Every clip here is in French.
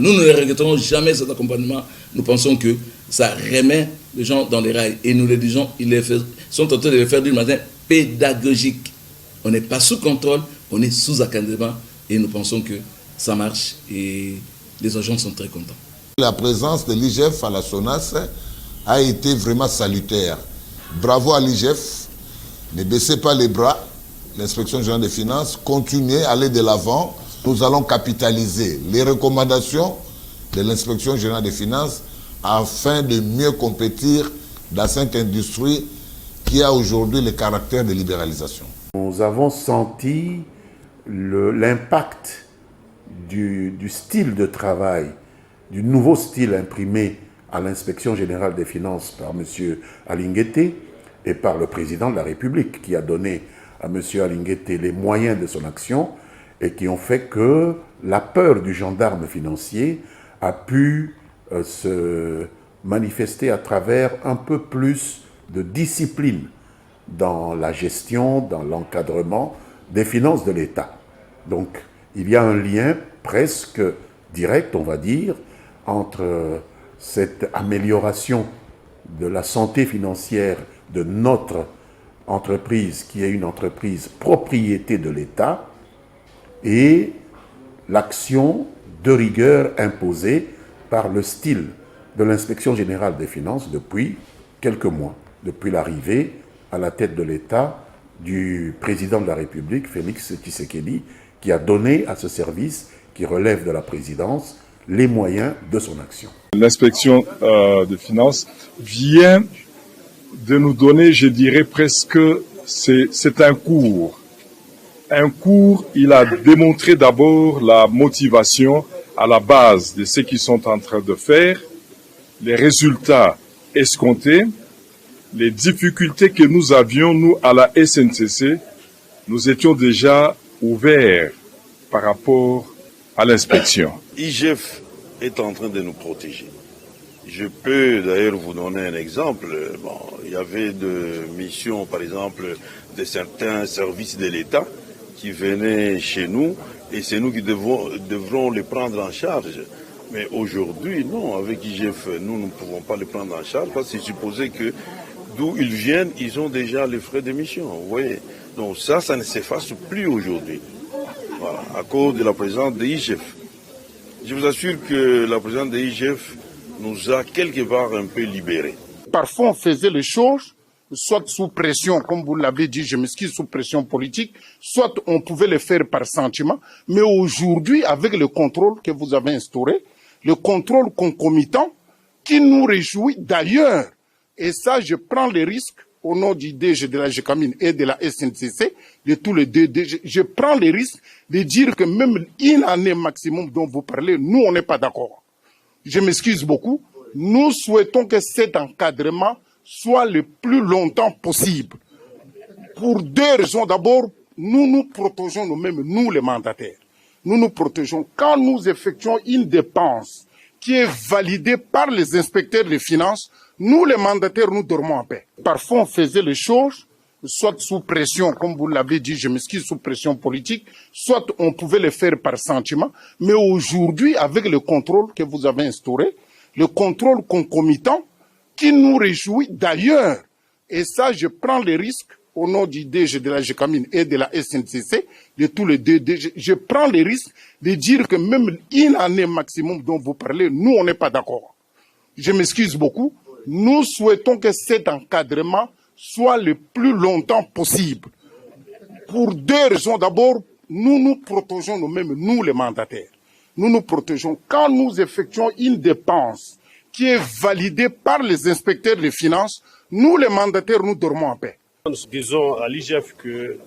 Nous ne regretterons jamais cet accompagnement. Nous pensons que ça remet les gens dans les rails. Et nous le disons, ils sont en train de le faire d'une manière pédagogique. On n'est pas sous contrôle, on est sous encadrement. Et nous pensons que ça marche et les agents sont très contents. La présence de l'IGF à la SONAS a été vraiment salutaire. Bravo à l'IGF, ne baissez pas les bras. L'inspection générale des finances, continuez, allez de l'avant. Nous allons capitaliser les recommandations de l'inspection générale des finances afin de mieux compétir dans cette industrie qui a aujourd'hui le caractère de libéralisation. Nous avons senti l'impact du style de travail, du nouveau style imprimé à l'inspection générale des finances par M. Alinguete et par le président de la République qui a donné à M. Alinguete les moyens de son action et qui ont fait que la peur du gendarme financier a pu se manifester à travers un peu plus de discipline dans la gestion, dans l'encadrement des finances de l'État. Donc, il y a un lien presque direct, on va dire, entre cette amélioration de la santé financière de notre entreprise, qui est une entreprise propriété de l'État, et l'action de rigueur imposée par le style de l'inspection générale des finances depuis quelques mois, depuis l'arrivée à la tête de l'État du président de la République, Félix Tshisekedi, qui a donné à ce service qui relève de la présidence les moyens de son action. L'inspection des finances vient de nous donner, je dirais presque, c'est un cours. Un cours, il a démontré d'abord la motivation à la base de ce qu'ils sont en train de faire, les résultats escomptés, les difficultés que nous avions, nous, à la SNCC, nous étions déjà ouverts par rapport à l'inspection. IGF est en train de nous protéger. Je peux d'ailleurs vous donner un exemple. Bon, il y avait des missions, par exemple, de certains services de l'État qui venaient chez nous et c'est nous qui devrons les prendre en charge. Mais aujourd'hui, non, avec IGF, nous ne pouvons pas les prendre en charge parce que c'est supposé que d'où ils viennent, ils ont déjà les frais de mission. Vous voyez. Donc ça ne s'efface plus aujourd'hui. Voilà, à cause de la présence de l'IGF. Je vous assure que la présence de l'IGF nous a quelque part un peu libérés. Parfois, on faisait les choses, soit sous pression, comme vous l'avez dit, je m'excuse, sous pression politique, soit on pouvait le faire par sentiment. Mais aujourd'hui, avec le contrôle que vous avez instauré, le contrôle concomitant, qui nous réjouit d'ailleurs, et ça, je prends les risques au nom du DG de la GECAMINE et de la SNCC, de tous les deux DG, je prends les risques de dire que même une année maximum dont vous parlez, nous, on n'est pas d'accord. Je m'excuse beaucoup. Nous souhaitons que cet encadrement soit le plus longtemps possible. Pour deux raisons. D'abord, nous nous protégeons nous-mêmes, nous les mandataires. Nous nous protégeons. Quand nous effectuons une dépense qui est validée par les inspecteurs des finances, nous les mandataires, nous dormons en paix. Parfois, on faisait les choses, soit sous pression, comme vous l'avez dit, je m'excuse, sous pression politique, soit on pouvait le faire par sentiment. Mais aujourd'hui, avec le contrôle que vous avez instauré, le contrôle concomitant, qui nous réjouit d'ailleurs, et ça, je prends les risques au nom du DG de la GECAMINE et de la SNCC, de tous les deux DG, je prends les risques de dire que même une année maximum dont vous parlez, nous, on n'est pas d'accord. Je m'excuse beaucoup. Nous souhaitons que cet encadrement soit le plus longtemps possible. Pour deux raisons. D'abord, nous nous protégeons nous-mêmes, nous les mandataires. Nous nous protégeons. Quand nous effectuons une dépense qui est validée par les inspecteurs des finances, nous les mandataires, nous dormons en paix. Nous disons à l'IGF que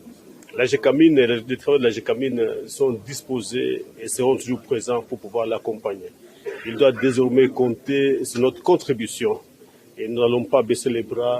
la GECAMINE et les travaux de la GECAMINE sont disposés et seront toujours présents pour pouvoir l'accompagner. Il doit désormais compter sur notre contribution et nous n'allons pas baisser les bras.